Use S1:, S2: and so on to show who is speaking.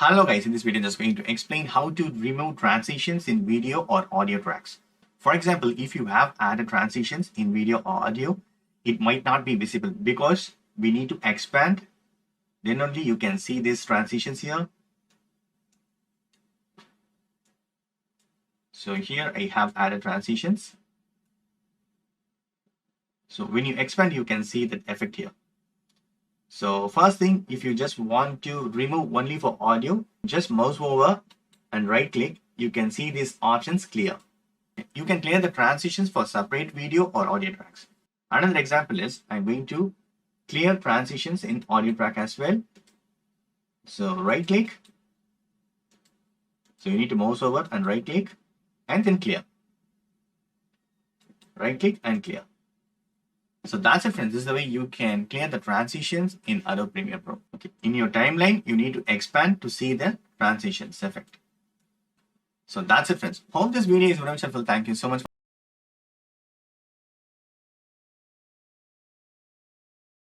S1: Hello guys, in this video I'm just going to explain how to remove transitions in video or audio tracks. For example, if you have added transitions in video or audio, it might not be visible because we need to expand. Then only you can see these transitions here. So here I have added transitions. So when you expand, you can see that effect here. So first thing, if you just want to remove only for audio, just mouse over and right click. You can see these options clear. You can clear the transitions for separate video or audio tracks. Another example is I'm going to clear transitions in audio track as well. So right click. So you need to mouse over and right click and then clear. Right click and clear. So that's it, friends. This is the way you can clear the transitions in Adobe Premiere Pro. Okay. In your timeline, you need to expand to see the transitions effect. So that's it, friends. Hope this video is very helpful. Thank you so much.